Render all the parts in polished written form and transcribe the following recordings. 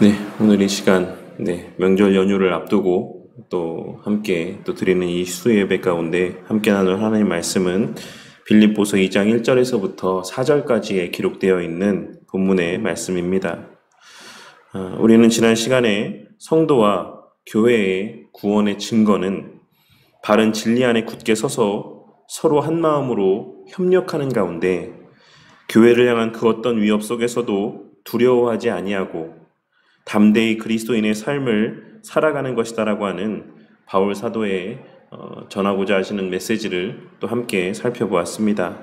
네, 오늘 이 시간, 명절 연휴를 앞두고 또 함께 또 드리는 이 수요예배 가운데 함께 나눌 하나님의 말씀은 빌립보서 2장 1절에서부터 4절까지에 기록되어 있는 본문의 말씀입니다. 우리는 지난 시간에 성도와 교회의 구원의 증거는 바른 진리 안에 굳게 서서 서로 한 마음으로 협력하는 가운데 교회를 향한 그 어떤 위협 속에서도 두려워하지 아니하고 담대히 그리스도인의 삶을 살아가는 것이다라고 하는 바울 사도의 전하고자 하시는 메시지를 또 함께 살펴보았습니다.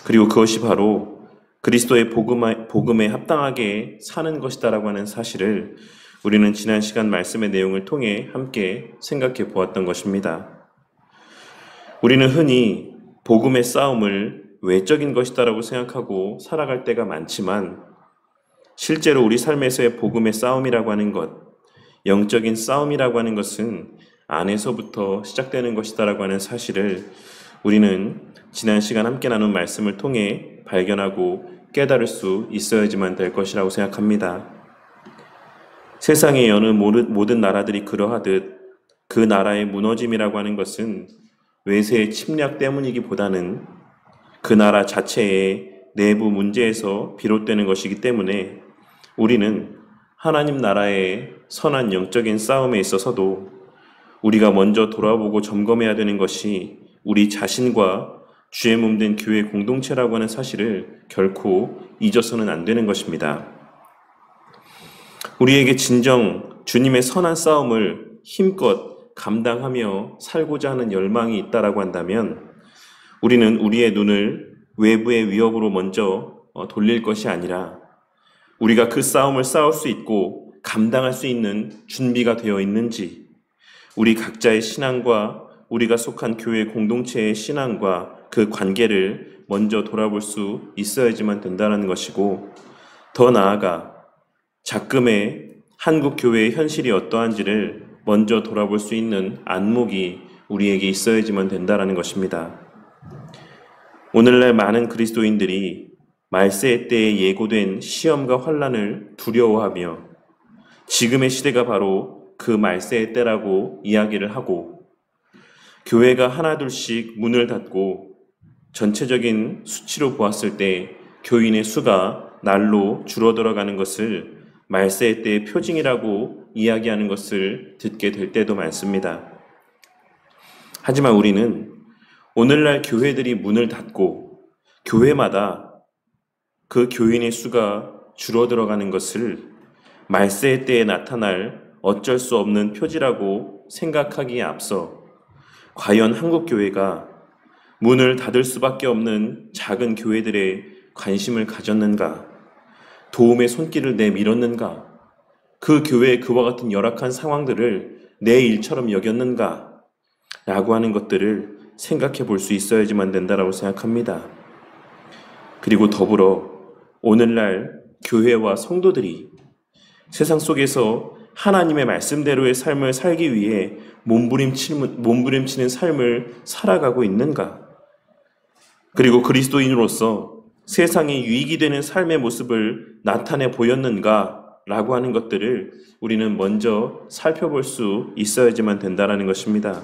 그리고 그것이 바로 그리스도의 복음에 합당하게 사는 것이다라고 하는 사실을 우리는 지난 시간 말씀의 내용을 통해 함께 생각해 보았던 것입니다. 우리는 흔히 복음의 싸움을 외적인 것이다라고 생각하고 살아갈 때가 많지만 실제로 우리 삶에서의 복음의 싸움이라고 하는 것, 영적인 싸움이라고 하는 것은 안에서부터 시작되는 것이다라고 하는 사실을 우리는 지난 시간 함께 나눈 말씀을 통해 발견하고 깨달을 수 있어야지만 될 것이라고 생각합니다. 세상의 어느 모든 나라들이 그러하듯 그 나라의 무너짐이라고 하는 것은 외세의 침략 때문이기보다는 그 나라 자체의 내부 문제에서 비롯되는 것이기 때문에 우리는 하나님 나라의 선한 영적인 싸움에 있어서도 우리가 먼저 돌아보고 점검해야 되는 것이 우리 자신과 주의 몸 된 교회 공동체라고 하는 사실을 결코 잊어서는 안 되는 것입니다. 우리에게 진정 주님의 선한 싸움을 힘껏 감당하며 살고자 하는 열망이 있다라고 한다면 우리는 우리의 눈을 외부의 위협으로 먼저 돌릴 것이 아니라 우리가 그 싸움을 싸울 수 있고 감당할 수 있는 준비가 되어 있는지, 우리 각자의 신앙과 우리가 속한 교회 공동체의 신앙과 그 관계를 먼저 돌아볼 수 있어야지만 된다는 것이고, 더 나아가 작금의 한국 교회의 현실이 어떠한지를 먼저 돌아볼 수 있는 안목이 우리에게 있어야지만 된다는 것입니다. 오늘날 많은 그리스도인들이 말세의 때에 예고된 시험과 환난을 두려워하며 지금의 시대가 바로 그 말세의 때라고 이야기를 하고 교회가 하나둘씩 문을 닫고 전체적인 수치로 보았을 때 교인의 수가 날로 줄어들어가는 것을 말세의 때의 표징이라고 이야기하는 것을 듣게 될 때도 많습니다. 하지만 우리는 오늘날 교회들이 문을 닫고 교회마다 그 교인의 수가 줄어들어가는 것을 말세의 때에 나타날 어쩔 수 없는 표지라고 생각하기에 앞서 과연 한국 교회가 문을 닫을 수밖에 없는 작은 교회들의 관심을 가졌는가? 도움의 손길을 내밀었는가? 그 교회의 그와 같은 열악한 상황들을 내 일처럼 여겼는가? 라고 하는 것들을 생각해 볼 수 있어야지만 된다고 생각합니다. 그리고 더불어 오늘날 교회와 성도들이 세상 속에서 하나님의 말씀대로의 삶을 살기 위해 몸부림치는 삶을 살아가고 있는가? 그리고 그리스도인으로서 세상에 유익이 되는 삶의 모습을 나타내 보였는가? 라고 하는 것들을 우리는 먼저 살펴볼 수 있어야지만 된다는 것입니다.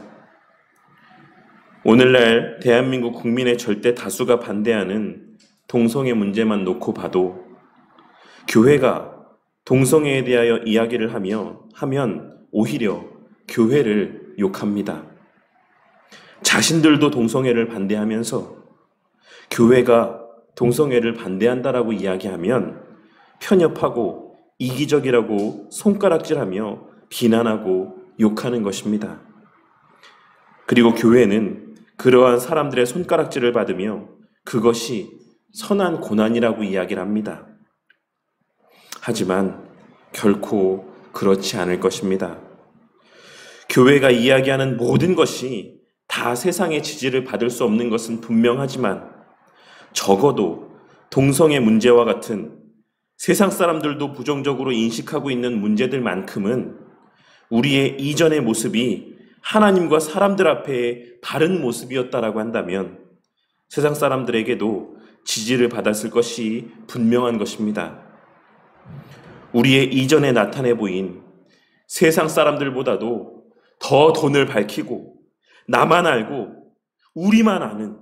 오늘날 대한민국 국민의 절대 다수가 반대하는 동성애 문제만 놓고 봐도 교회가 동성애에 대하여 이야기를 하면 오히려 교회를 욕합니다. 자신들도 동성애를 반대하면서 교회가 동성애를 반대한다라고 이야기하면 편협하고 이기적이라고 손가락질하며 비난하고 욕하는 것입니다. 그리고 교회는 그러한 사람들의 손가락질을 받으며 그것이 선한 고난이라고 이야기를 합니다. 하지만 결코 그렇지 않을 것입니다. 교회가 이야기하는 모든 것이 다 세상의 지지를 받을 수 없는 것은 분명하지만 적어도 동성애 문제와 같은 세상 사람들도 부정적으로 인식하고 있는 문제들만큼은 우리의 이전의 모습이 하나님과 사람들 앞에 바른 모습이었다라고 한다면 세상 사람들에게도 지지를 받았을 것이 분명한 것입니다. 우리의 이전에 나타내 보인 세상 사람들보다도 더 돈을 밝히고 나만 알고 우리만 아는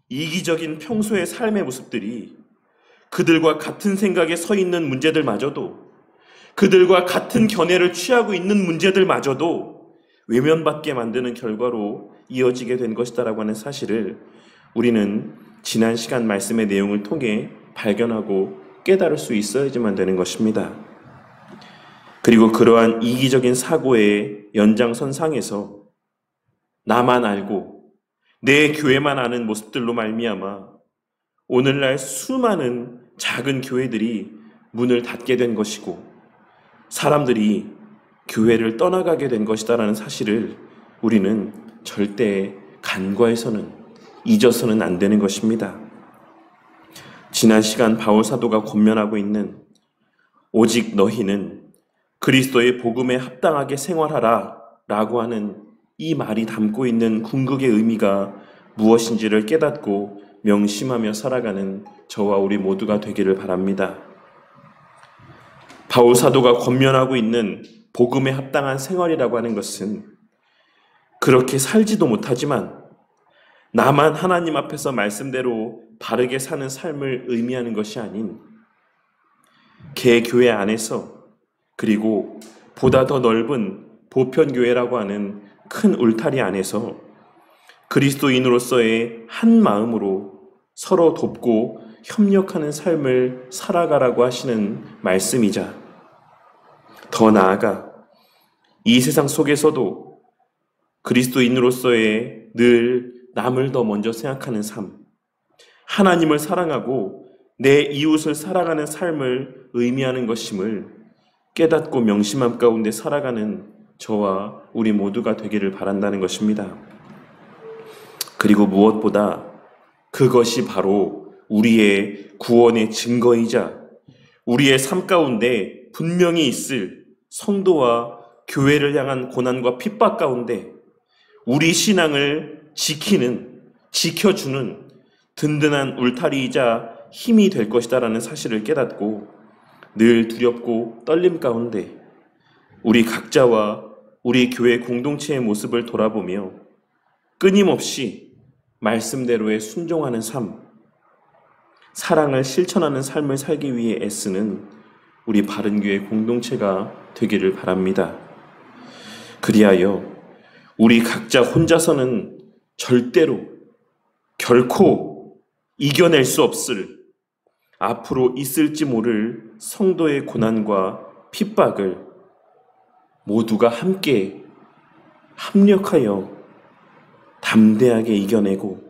이기적인 평소의 삶의 모습들이 그들과 같은 생각에 서 있는 문제들마저도, 그들과 같은 견해를 취하고 있는 문제들마저도 외면받게 만드는 결과로 이어지게 된 것이다라고 하는 사실을 우리는 지난 시간 말씀의 내용을 통해 발견하고 깨달을 수 있어야지만 되는 것입니다. 그리고 그러한 이기적인 사고의 연장선상에서 나만 알고 내 교회만 아는 모습들로 말미암아 오늘날 수많은 작은 교회들이 문을 닫게 된 것이고 사람들이 교회를 떠나가게 된 것이다라는 사실을 우리는 절대 간과해서는 잊어서는 안 되는 것입니다. 지난 시간 바울 사도가 권면하고 있는 오직 너희는 그리스도의 복음에 합당하게 생활하라 라고 하는 이 말이 담고 있는 궁극의 의미가 무엇인지를 깨닫고 명심하며 살아가는 저와 우리 모두가 되기를 바랍니다. 바울 사도가 권면하고 있는 복음에 합당한 생활이라고 하는 것은 그렇게 살지도 못하지만 나만 하나님 앞에서 말씀대로 바르게 사는 삶을 의미하는 것이 아닌 개교회 안에서 그리고 보다 더 넓은 보편교회라고 하는 큰 울타리 안에서 그리스도인으로서의 한 마음으로 서로 돕고 협력하는 삶을 살아가라고 하시는 말씀이자 더 나아가 이 세상 속에서도 그리스도인으로서의 늘 남을 더 먼저 생각하는 삶, 하나님을 사랑하고 내 이웃을 사랑하는 삶을 의미하는 것임을 깨닫고 명심함 가운데 살아가는 저와 우리 모두가 되기를 바란다는 것입니다. 그리고 무엇보다 그것이 바로 우리의 구원의 증거이자 우리의 삶 가운데 분명히 있을 성도와 교회를 향한 고난과 핍박 가운데 우리 신앙을 지켜주는 든든한 울타리이자 힘이 될 것이다라는 사실을 깨닫고 늘 두렵고 떨림 가운데 우리 각자와 우리 교회 공동체의 모습을 돌아보며 끊임없이 말씀대로의 순종하는 삶, 사랑을 실천하는 삶을 살기 위해 애쓰는 우리 바른교회 공동체가 되기를 바랍니다. 그리하여 우리 각자 혼자서는 절대로 결코 이겨낼 수 없을 앞으로 있을지 모를 성도의 고난과 핍박을 모두가 함께 합력하여 담대하게 이겨내고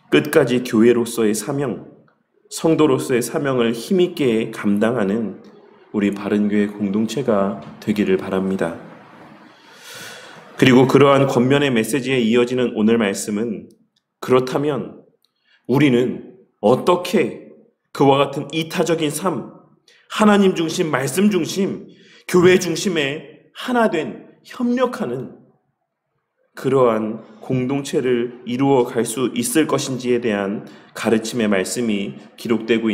끝까지 교회로서의 사명, 성도로서의 사명을 힘있게 감당하는 우리 바른교회 공동체가 되기를 바랍니다. 그리고 그러한 권면의 메시지에 이어지는 오늘 말씀은 그렇다면 우리는 어떻게 그와 같은 이타적인 삶, 하나님 중심, 말씀 중심, 교회 중심의 하나된 협력하는 그러한 공동체를 이루어 갈 수 있을 것인지에 대한 가르침의 말씀이 기록되어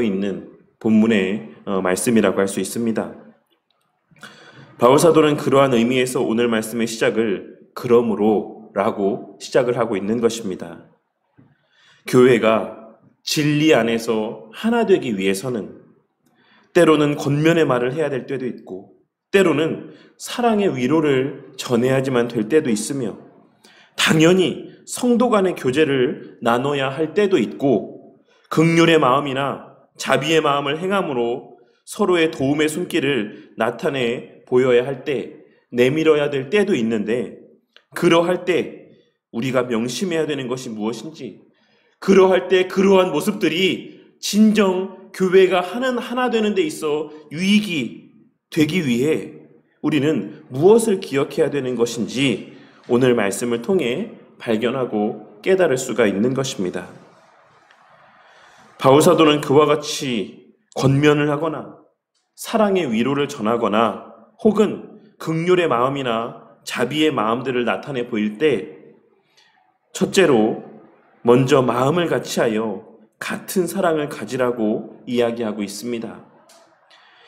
있는 본문의 말씀이라고 할 수 있습니다. 바울 사도는 그러한 의미에서 오늘 말씀의 시작을 그러므로 라고 시작을 하고 있는 것입니다. 교회가 진리 안에서 하나 되기 위해서는 때로는 권면의 말을 해야 될 때도 있고 때로는 사랑의 위로를 전해야지만 될 때도 있으며 당연히 성도 간의 교제를 나눠야 할 때도 있고 긍휼의 마음이나 자비의 마음을 행함으로 서로의 도움의 손길을 나타내 보여야 할 때, 내밀어야 될 때도 있는데 그러할 때 우리가 명심해야 되는 것이 무엇인지, 그러할 때 그러한 모습들이 진정 교회가 하나 되는 데 있어 유익이 되기 위해 우리는 무엇을 기억해야 되는 것인지 오늘 말씀을 통해 발견하고 깨달을 수가 있는 것입니다. 바울 사도는 그와 같이 권면을 하거나 사랑의 위로를 전하거나 혹은 긍휼의 마음이나 자비의 마음들을 나타내 보일 때 첫째로 먼저 마음을 같이하여 같은 사랑을 가지라고 이야기하고 있습니다.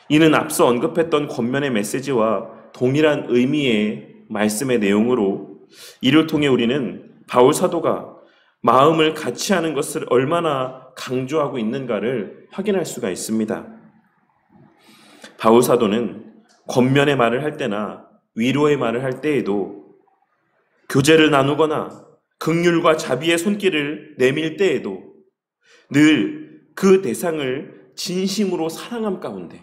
이는 앞서 언급했던 권면의 메시지와 동일한 의미의 말씀의 내용으로 이를 통해 우리는 바울 사도가 마음을 같이 하는 것을 얼마나 강조하고 있는가를 확인할 수가 있습니다. 바울 사도는 권면의 말을 할 때나 위로의 말을 할 때에도, 교제를 나누거나 긍휼과 자비의 손길을 내밀 때에도 늘 그 대상을 진심으로 사랑함 가운데,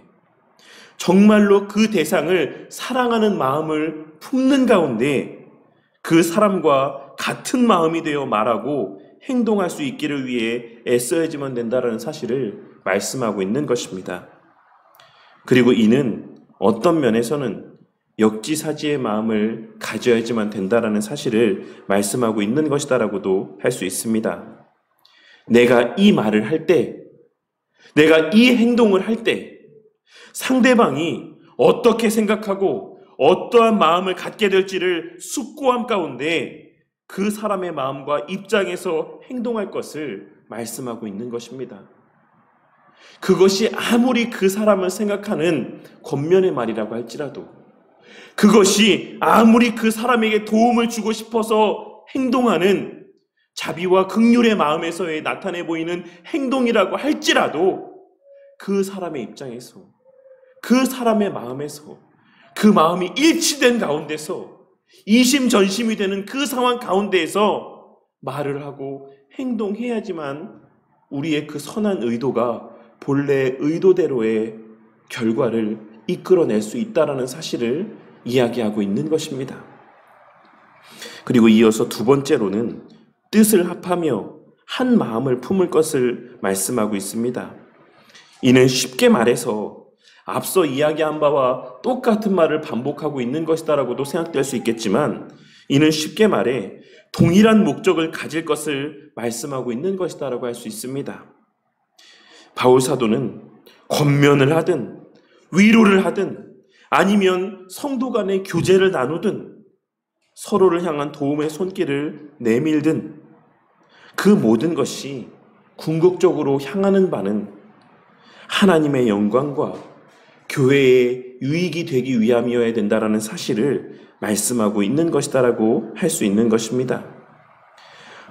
정말로 그 대상을 사랑하는 마음을 품는 가운데 그 사람과 같은 마음이 되어 말하고 행동할 수 있기를 위해 애써야지만 된다는 사실을 말씀하고 있는 것입니다. 그리고 이는 어떤 면에서는 역지사지의 마음을 가져야지만 된다는 사실을 말씀하고 있는 것이다라고도 할 수 있습니다. 내가 이 말을 할 때, 내가 이 행동을 할 때 상대방이 어떻게 생각하고 어떠한 마음을 갖게 될지를 숙고함 가운데 그 사람의 마음과 입장에서 행동할 것을 말씀하고 있는 것입니다. 그것이 아무리 그 사람을 생각하는 권면의 말이라고 할지라도, 그것이 아무리 그 사람에게 도움을 주고 싶어서 행동하는 자비와 긍휼의 마음에서의 나타내 보이는 행동이라고 할지라도 그 사람의 입장에서, 그 사람의 마음에서, 그 마음이 일치된 가운데서, 이심전심이 되는 그 상황 가운데에서 말을 하고 행동해야지만 우리의 그 선한 의도가 본래의 의도대로의 결과를 이끌어낼 수 있다는 사실을 이야기하고 있는 것입니다. 그리고 이어서 두 번째로는 뜻을 합하며 한 마음을 품을 것을 말씀하고 있습니다. 이는 쉽게 말해서 앞서 이야기한 바와 똑같은 말을 반복하고 있는 것이다라고도 생각될 수 있겠지만, 이는 쉽게 말해 동일한 목적을 가질 것을 말씀하고 있는 것이다라고 할 수 있습니다. 바울 사도는 권면을 하든 위로를 하든 아니면 성도 간의 교제를 나누든 서로를 향한 도움의 손길을 내밀든 그 모든 것이 궁극적으로 향하는 바는 하나님의 영광과 교회의 유익이 되기 위함이어야 된다는 사실을 말씀하고 있는 것이다라고 할 수 있는 것입니다.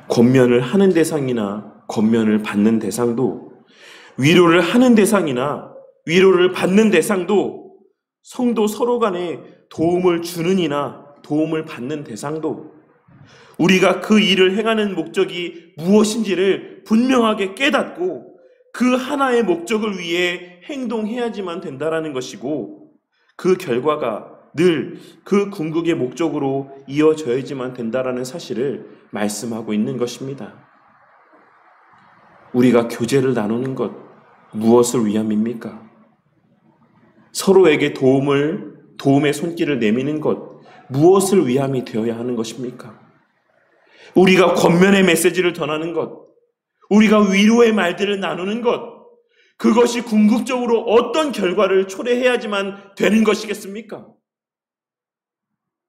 권면을 하는 대상이나 권면을 받는 대상도, 위로를 하는 대상이나 위로를 받는 대상도, 성도 서로 간에 도움을 주는 이나 도움을 받는 대상도 우리가 그 일을 행하는 목적이 무엇인지를 분명하게 깨닫고 그 하나의 목적을 위해 행동해야지만 된다라는 것이고, 그 결과가 늘 그 궁극의 목적으로 이어져야지만 된다라는 사실을 말씀하고 있는 것입니다. 우리가 교제를 나누는 것, 무엇을 위함입니까? 서로에게 도움의 손길을 내미는 것, 무엇을 위함이 되어야 하는 것입니까? 우리가 권면의 메시지를 전하는 것, 우리가 위로의 말들을 나누는 것, 그것이 궁극적으로 어떤 결과를 초래해야지만 되는 것이겠습니까?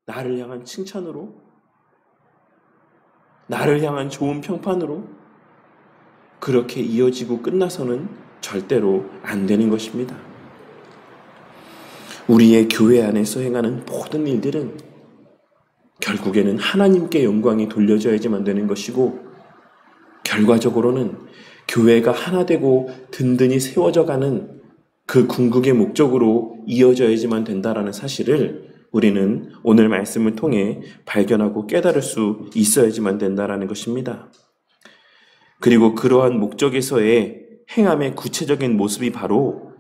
나를 향한 칭찬으로? 나를 향한 좋은 평판으로? 그렇게 이어지고 끝나서는 절대로 안 되는 것입니다. 우리의 교회 안에서 행하는 모든 일들은 결국에는 하나님께 영광이 돌려져야지만 되는 것이고, 결과적으로는 교회가 하나 되고 든든히 세워져가는 그 궁극의 목적으로 이어져야지만 된다는 사실을 우리는 오늘 말씀을 통해 발견하고 깨달을 수 있어야지만 된다는 것입니다. 그리고 그러한 목적에서의 행함의 구체적인 모습이 바로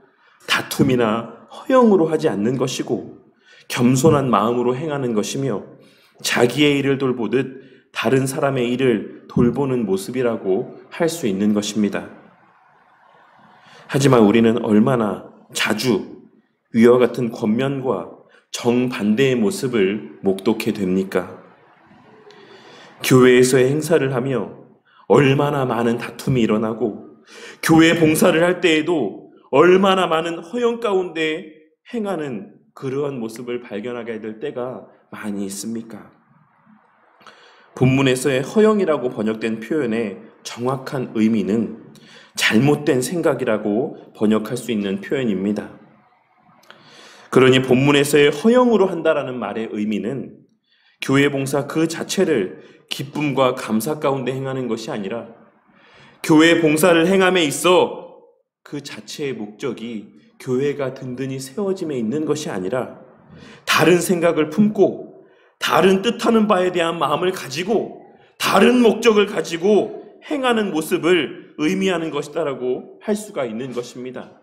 다툼이나 허영으로 하지 않는 것이고, 겸손한 마음으로 행하는 것이며, 자기의 일을 돌보듯 다른 사람의 일을 돌보는 모습이라고 할 수 있는 것입니다. 하지만 우리는 얼마나 자주 위와 같은 권면과 정반대의 모습을 목도게 됩니까? 교회에서의 행사를 하며 얼마나 많은 다툼이 일어나고, 교회 봉사를 할 때에도 얼마나 많은 허영 가운데 행하는 그러한 모습을 발견하게 될 때가 많이 있습니까? 본문에서의 허영이라고 번역된 표현의 정확한 의미는 잘못된 생각이라고 번역할 수 있는 표현입니다. 그러니 본문에서의 허영으로 한다라는 말의 의미는 교회 봉사 그 자체를 기쁨과 감사 가운데 행하는 것이 아니라 교회 봉사를 행함에 있어 그 자체의 목적이 교회가 든든히 세워짐에 있는 것이 아니라 다른 생각을 품고 다른 뜻하는 바에 대한 마음을 가지고 다른 목적을 가지고 행하는 모습을 의미하는 것이다라고 할 수가 있는 것입니다.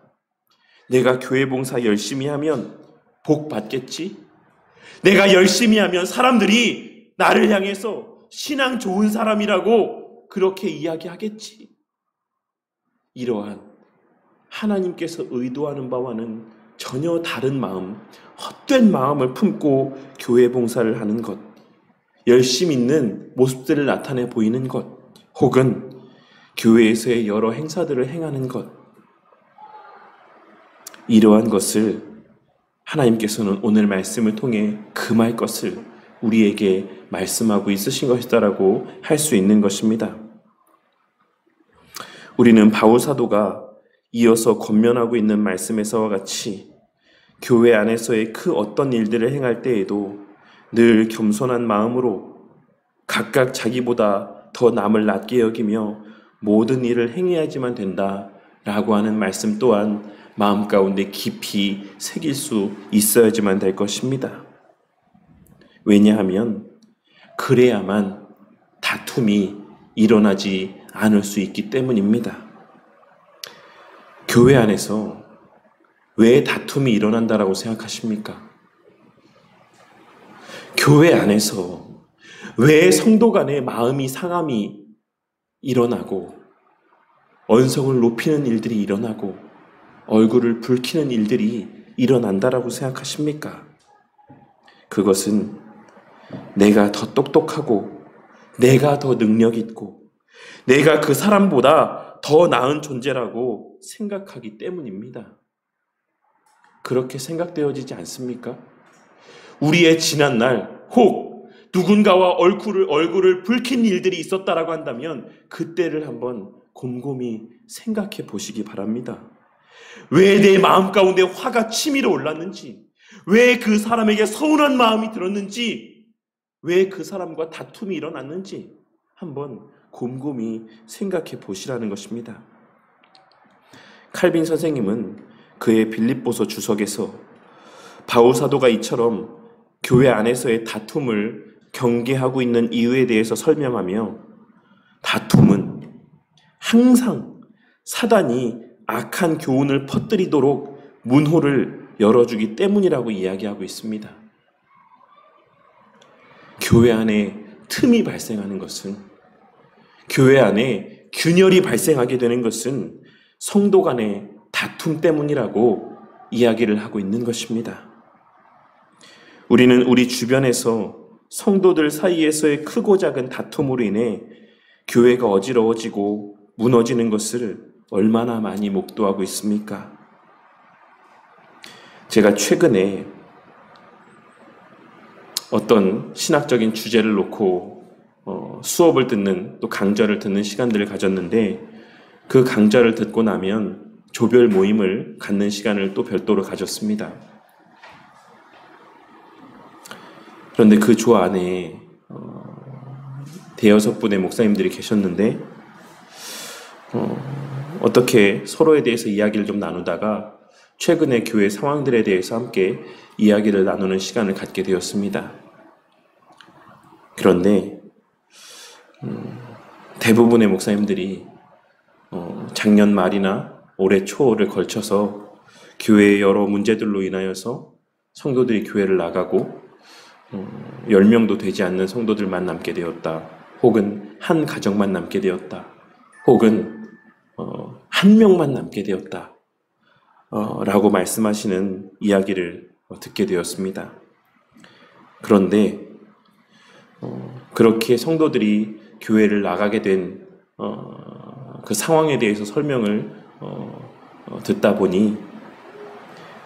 내가 교회 봉사 열심히 하면 복 받겠지? 내가 열심히 하면 사람들이 나를 향해서 신앙 좋은 사람이라고 그렇게 이야기하겠지? 이러한 하나님께서 의도하는 바와는 전혀 다른 마음, 헛된 마음을 품고 교회 봉사를 하는 것, 열심 있는 모습들을 나타내 보이는 것, 혹은 교회에서의 여러 행사들을 행하는 것, 이러한 것을 하나님께서는 오늘 말씀을 통해 금할 것을 우리에게 말씀하고 있으신 것이다라고 할 수 있는 것입니다. 우리는 바울 사도가 이어서 권면하고 있는 말씀에서와 같이 교회 안에서의 그 어떤 일들을 행할 때에도 늘 겸손한 마음으로 각각 자기보다 더 남을 낮게 여기며 모든 일을 행해야지만 된다라고 하는 말씀 또한 마음 가운데 깊이 새길 수 있어야지만 될 것입니다. 왜냐하면 그래야만 다툼이 일어나지 않을 수 있기 때문입니다. 교회 안에서 왜 다툼이 일어난다라고 생각하십니까? 교회 안에서 왜 성도 간의 마음이 상함이 일어나고 언성을 높이는 일들이 일어나고 얼굴을 붉히는 일들이 일어난다라고 생각하십니까? 그것은 내가 더 똑똑하고 내가 더 능력 있고 내가 그 사람보다 더 나은 존재라고 생각하기 때문입니다. 그렇게 생각되어지지 않습니까? 우리의 지난날 혹 누군가와 얼굴을 붉힌 일들이 있었다라고 한다면 그때를 한번 곰곰이 생각해 보시기 바랍니다. 왜 내 마음 가운데 화가 치밀어 올랐는지, 왜 그 사람에게 서운한 마음이 들었는지, 왜 그 사람과 다툼이 일어났는지 한번 곰곰이 생각해 보시라는 것입니다. 칼빈 선생님은 그의 빌립보서 주석에서 바울 사도가 이처럼 교회 안에서의 다툼을 경계하고 있는 이유에 대해서 설명하며 다툼은 항상 사단이 악한 교훈을 퍼뜨리도록 문호를 열어주기 때문이라고 이야기하고 있습니다. 교회 안에 틈이 발생하는 것은, 교회 안에 균열이 발생하게 되는 것은 성도 간의 다툼 때문이라고 이야기를 하고 있는 것입니다. 우리는 우리 주변에서 성도들 사이에서의 크고 작은 다툼으로 인해 교회가 어지러워지고 무너지는 것을 얼마나 많이 목도하고 있습니까? 제가 최근에 어떤 신학적인 주제를 놓고 수업을 듣는, 또 강좌를 듣는 시간들을 가졌는데, 그 강좌를 듣고 나면 조별 모임을 갖는 시간을 또 별도로 가졌습니다. 그런데 그 조 안에 대여섯 분의 목사님들이 계셨는데 어떻게 서로에 대해서 이야기를 좀 나누다가 최근의 교회 상황들에 대해서 함께 이야기를 나누는 시간을 갖게 되었습니다. 그런데 대부분의 목사님들이 작년 말이나 올해 초를 걸쳐서 교회의 여러 문제들로 인하여서 성도들이 교회를 나가고 10명도 되지 않는 성도들만 남게 되었다. 혹은 한 가정만 남게 되었다. 혹은 한 명만 남게 되었다. 라고 말씀하시는 이야기를 듣게 되었습니다. 그런데 그렇게 성도들이 교회를 나가게 된 그 상황에 대해서 설명을 듣다 보니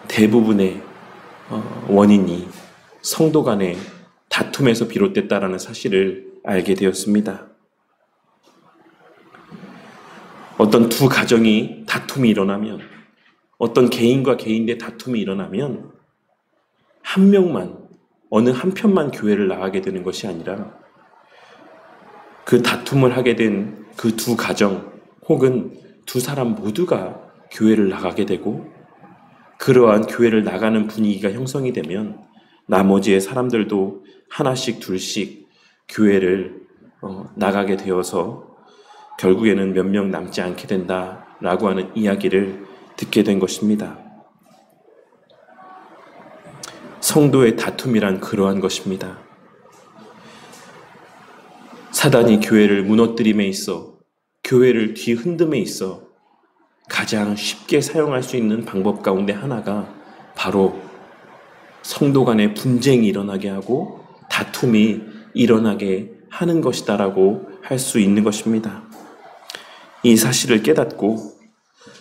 대부분의 원인이 성도 간의 다툼에서 비롯됐다라는 사실을 알게 되었습니다. 어떤 두 가정이 다툼이 일어나면, 어떤 개인과 개인의 다툼이 일어나면 한 명만, 어느 한 편만 교회를 나가게 되는 것이 아니라 그 다툼을 하게 된 그 두 가정 혹은 두 사람 모두가 교회를 나가게 되고 그러한 교회를 나가는 분위기가 형성이 되면 나머지의 사람들도 하나씩 둘씩 교회를 나가게 되어서 결국에는 몇 명 남지 않게 된다라고 하는 이야기를 듣게 된 것입니다. 성도의 다툼이란 그러한 것입니다. 사단이 교회를 무너뜨림에 있어, 교회를 뒤흔듦에 있어 가장 쉽게 사용할 수 있는 방법 가운데 하나가 바로 성도 간의 분쟁이 일어나게 하고 다툼이 일어나게 하는 것이다라고 할 수 있는 것입니다. 이 사실을 깨닫고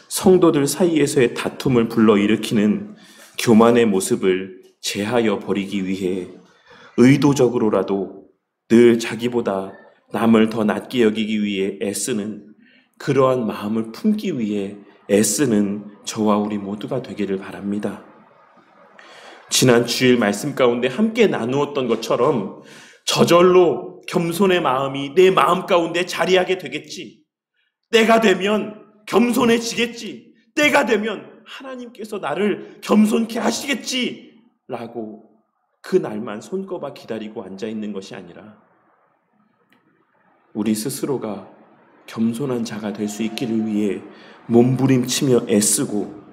성도들 사이에서의 다툼을 불러일으키는 교만의 모습을 제하여 버리기 위해 의도적으로라도 늘 자기보다 남을 더 낮게 여기기 위해 애쓰는, 그러한 마음을 품기 위해 애쓰는 저와 우리 모두가 되기를 바랍니다. 지난 주일 말씀 가운데 함께 나누었던 것처럼 저절로 겸손의 마음이 내 마음 가운데 자리하게 되겠지. 때가 되면 겸손해지겠지. 때가 되면 하나님께서 나를 겸손케 하시겠지. 라고 그 날만 손꼽아 기다리고 앉아있는 것이 아니라 우리 스스로가 겸손한 자가 될 수 있기를 위해 몸부림치며 애쓰고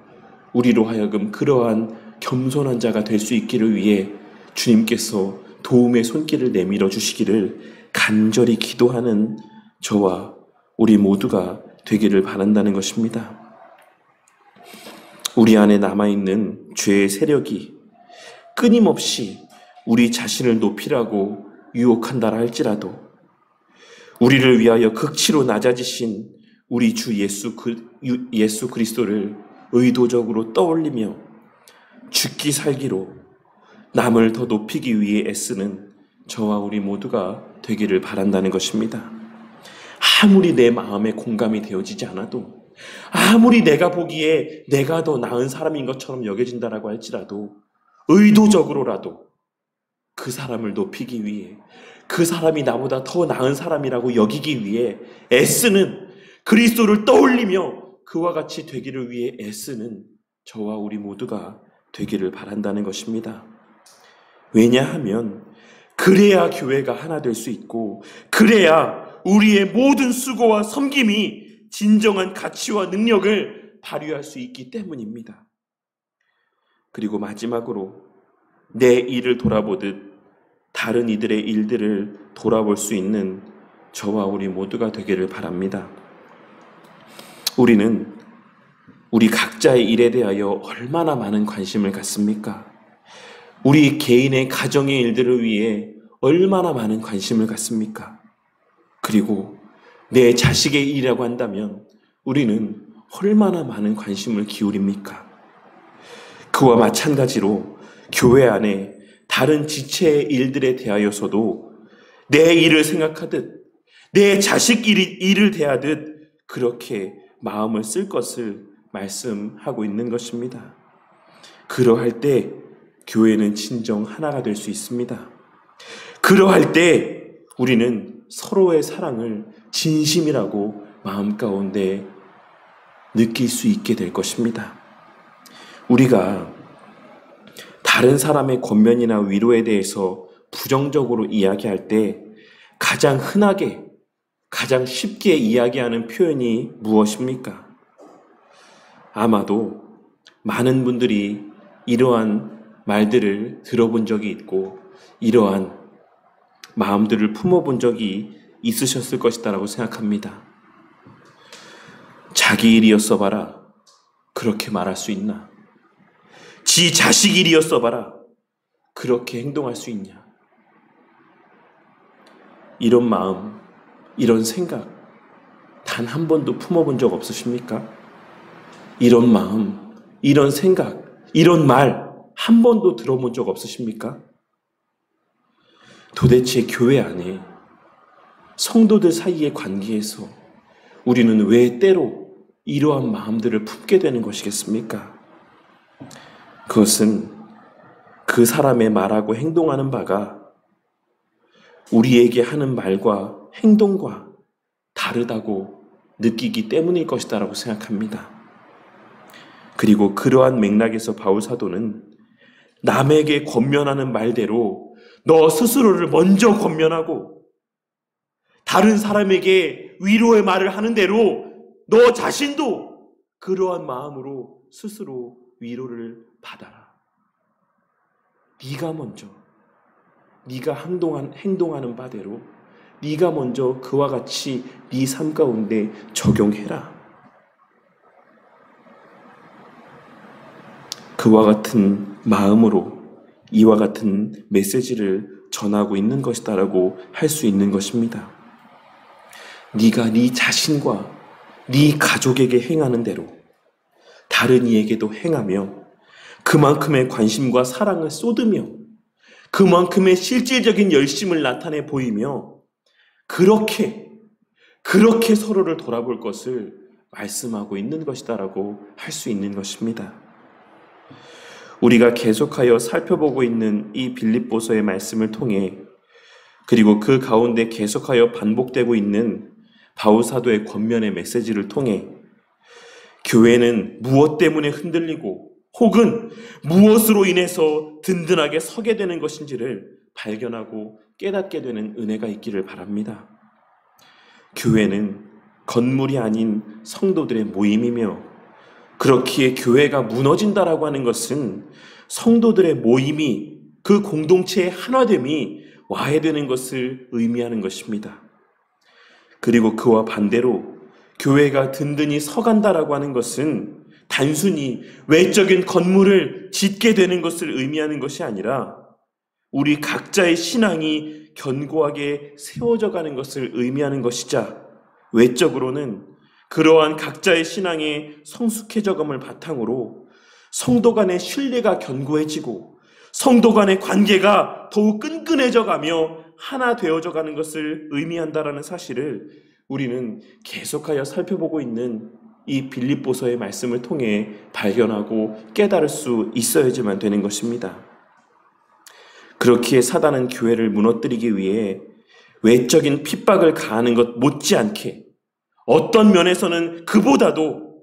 우리로 하여금 그러한 겸손한 자가 될 수 있기를 위해 주님께서 도움의 손길을 내밀어 주시기를 간절히 기도하는 저와 우리 모두가 되기를 바란다는 것입니다. 우리 안에 남아있는 죄의 세력이 끊임없이 우리 자신을 높이라고 유혹한다라 할지라도 우리를 위하여 극치로 낮아지신 우리 주 예수 그리스도를 의도적으로 떠올리며 죽기 살기로 남을 더 높이기 위해 애쓰는 저와 우리 모두가 되기를 바란다는 것입니다. 아무리 내 마음에 공감이 되어지지 않아도, 아무리 내가 보기에 내가 더 나은 사람인 것처럼 여겨진다라고 할지라도 의도적으로라도 그 사람을 높이기 위해, 그 사람이 나보다 더 나은 사람이라고 여기기 위해 애쓰는, 그리스도를 떠올리며 그와 같이 되기를 위해 애쓰는 저와 우리 모두가 되기를 바란다는 것입니다. 왜냐하면 그래야 교회가 하나 될 수 있고, 그래야 우리의 모든 수고와 섬김이 진정한 가치와 능력을 발휘할 수 있기 때문입니다. 그리고 마지막으로 내 일을 돌아보듯 다른 이들의 일들을 돌아볼 수 있는 저와 우리 모두가 되기를 바랍니다. 우리는 우리 각자의 일에 대하여 얼마나 많은 관심을 갖습니까? 우리 개인의 가정의 일들을 위해 얼마나 많은 관심을 갖습니까? 그리고 내 자식의 일이라고 한다면 우리는 얼마나 많은 관심을 기울입니까? 그와 마찬가지로 교회 안에 다른 지체의 일들에 대하여서도 내 일을 생각하듯 내 자식 일을 대하듯 그렇게 마음을 쓸 것을 말씀하고 있는 것입니다. 그러할 때 교회는 진정 하나가 될 수 있습니다. 그러할 때 우리는 서로의 사랑을 진심이라고 마음 가운데 느낄 수 있게 될 것입니다. 우리가 다른 사람의 권면이나 위로에 대해서 부정적으로 이야기할 때 가장 흔하게, 가장 쉽게 이야기하는 표현이 무엇입니까? 아마도 많은 분들이 이러한 말들을 들어본 적이 있고 이러한 마음들을 품어본 적이 있으셨을 것이다라고 생각합니다. 자기 일이었어 봐라. 그렇게 말할 수 있나? 지 자식 일이었어 봐라. 그렇게 행동할 수 있냐? 이런 마음, 이런 생각 단 한 번도 품어본 적 없으십니까? 이런 마음, 이런 생각, 이런 말 한 번도 들어본 적 없으십니까? 도대체 교회 안에 성도들 사이의 관계에서 우리는 왜 때로 이러한 마음들을 품게 되는 것이겠습니까? 그것은 그 사람의 말하고 행동하는 바가 우리에게 하는 말과 행동과 다르다고 느끼기 때문일 것이다라고 생각합니다. 그리고 그러한 맥락에서 바울 사도는 남에게 권면하는 말대로 너 스스로를 먼저 권면하고 다른 사람에게 위로의 말을 하는 대로 너 자신도 그러한 마음으로 스스로 위로를 받아라. 네가 먼저 네가 행동하는 바대로 네가 먼저 그와 같이 네 삶 가운데 적용해라. 그와 같은 마음으로 이와 같은 메시지를 전하고 있는 것이다라고 할 수 있는 것입니다. 네가 네 자신과 네 가족에게 행하는 대로 다른 이에게도 행하며 그만큼의 관심과 사랑을 쏟으며 그만큼의 실질적인 열심을 나타내 보이며 그렇게 서로를 돌아볼 것을 말씀하고 있는 것이다라고 할 수 있는 것입니다. 우리가 계속하여 살펴보고 있는 이 빌립보서의 말씀을 통해 그리고 그 가운데 계속하여 반복되고 있는 바울 사도의 권면의 메시지를 통해 교회는 무엇 때문에 흔들리고 혹은 무엇으로 인해서 든든하게 서게 되는 것인지를 발견하고 깨닫게 되는 은혜가 있기를 바랍니다. 교회는 건물이 아닌 성도들의 모임이며 그렇기에 교회가 무너진다라고 하는 것은 성도들의 모임이 그 공동체의 하나됨이 와해되는 것을 의미하는 것입니다. 그리고 그와 반대로 교회가 든든히 서간다라고 하는 것은 단순히 외적인 건물을 짓게 되는 것을 의미하는 것이 아니라 우리 각자의 신앙이 견고하게 세워져 가는 것을 의미하는 것이자 외적으로는 그러한 각자의 신앙의 성숙해져감을 바탕으로 성도 간의 신뢰가 견고해지고 성도 간의 관계가 더욱 끈끈해져 가며 하나 되어져 가는 것을 의미한다라는 사실을 우리는 계속하여 살펴보고 있는 이 빌립보서의 말씀을 통해 발견하고 깨달을 수 있어야지만 되는 것입니다. 그렇기에 사단은 교회를 무너뜨리기 위해 외적인 핍박을 가하는 것 못지않게 어떤 면에서는 그보다도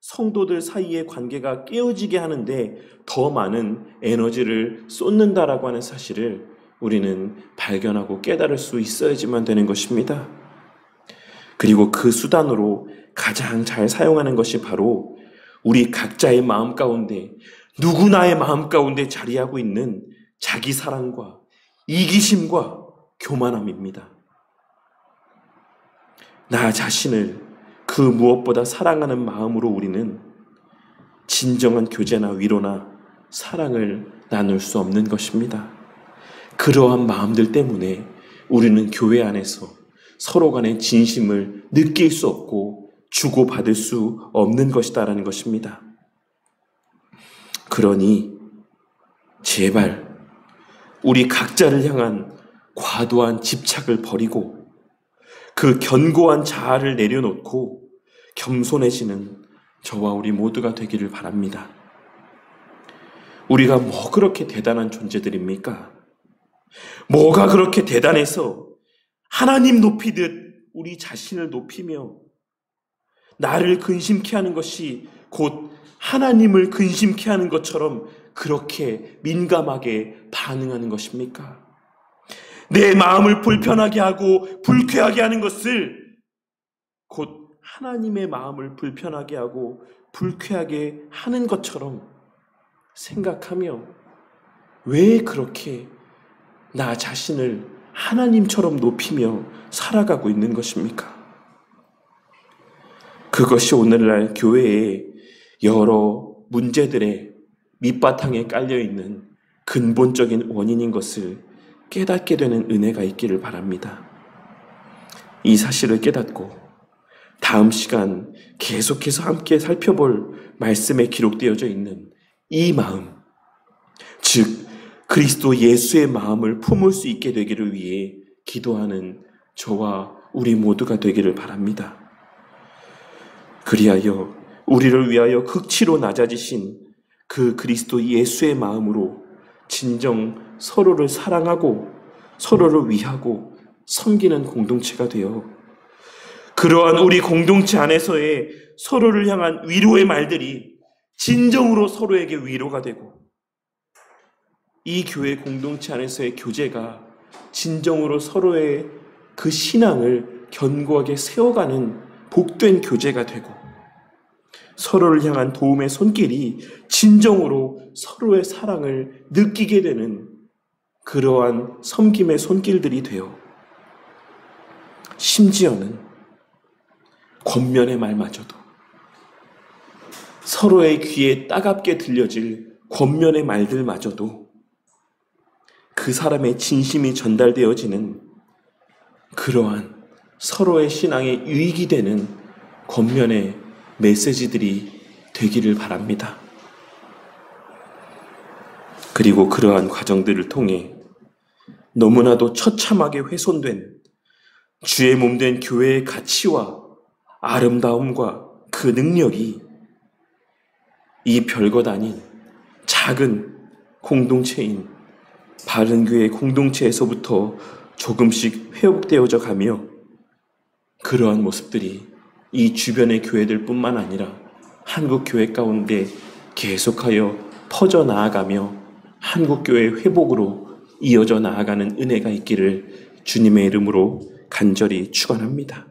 성도들 사이의 관계가 깨어지게 하는데 더 많은 에너지를 쏟는다라고 하는 사실을 우리는 발견하고 깨달을 수 있어야지만 되는 것입니다. 그리고 그 수단으로 가장 잘 사용하는 것이 바로 우리 각자의 마음 가운데 누구나의 마음 가운데 자리하고 있는 자기 사랑과 이기심과 교만함입니다. 나 자신을 그 무엇보다 사랑하는 마음으로 우리는 진정한 교제나 위로나 사랑을 나눌 수 없는 것입니다. 그러한 마음들 때문에 우리는 교회 안에서 서로 간의 진심을 느낄 수 없고 주고받을 수 없는 것이다라는 것입니다. 그러니 제발 우리 각자를 향한 과도한 집착을 버리고 그 견고한 자아를 내려놓고 겸손해지는 저와 우리 모두가 되기를 바랍니다. 우리가 뭐 그렇게 대단한 존재들입니까? 뭐가 그렇게 대단해서 하나님 높이듯 우리 자신을 높이며 나를 근심케 하는 것이 곧 하나님을 근심케 하는 것처럼 그렇게 민감하게 반응하는 것입니까? 내 마음을 불편하게 하고 불쾌하게 하는 것을 곧 하나님의 마음을 불편하게 하고 불쾌하게 하는 것처럼 생각하며 왜 그렇게 나 자신을 하나님처럼 높이며 살아가고 있는 것입니까? 그것이 오늘날 교회의 여러 문제들의 밑바탕에 깔려있는 근본적인 원인인 것을 깨닫게 되는 은혜가 있기를 바랍니다. 이 사실을 깨닫고 다음 시간 계속해서 함께 살펴볼 말씀에 기록되어져 있는 이 마음, 즉 그리스도 예수의 마음을 품을 수 있게 되기를 위해 기도하는 저와 우리 모두가 되기를 바랍니다. 그리하여 우리를 위하여 극치로 낮아지신 그 그리스도 예수의 마음으로 진정 서로를 사랑하고 서로를 위하고 섬기는 공동체가 되어 그러한 우리 공동체 안에서의 서로를 향한 위로의 말들이 진정으로 서로에게 위로가 되고 이 교회 공동체 안에서의 교제가 진정으로 서로의 그 신앙을 견고하게 세워가는 복된 교제가 되고 서로를 향한 도움의 손길이 진정으로 서로의 사랑을 느끼게 되는 그러한 섬김의 손길들이 되어 심지어는 권면의 말마저도 서로의 귀에 따갑게 들려질 권면의 말들마저도 그 사람의 진심이 전달되어지는 그러한 서로의 신앙에 유익이 되는 권면의 메시지들이 되기를 바랍니다. 그리고 그러한 과정들을 통해 너무나도 처참하게 훼손된 주의 몸된 교회의 가치와 아름다움과 그 능력이 이 별것 아닌 작은 공동체인 바른교회 공동체에서부터 조금씩 회복되어져 가며 그러한 모습들이 이 주변의 교회들뿐만 아니라 한국 교회 가운데 계속하여 퍼져 나아가며 한국 교회의 회복으로 이어져 나아가는 은혜가 있기를 주님의 이름으로 간절히 축원합니다.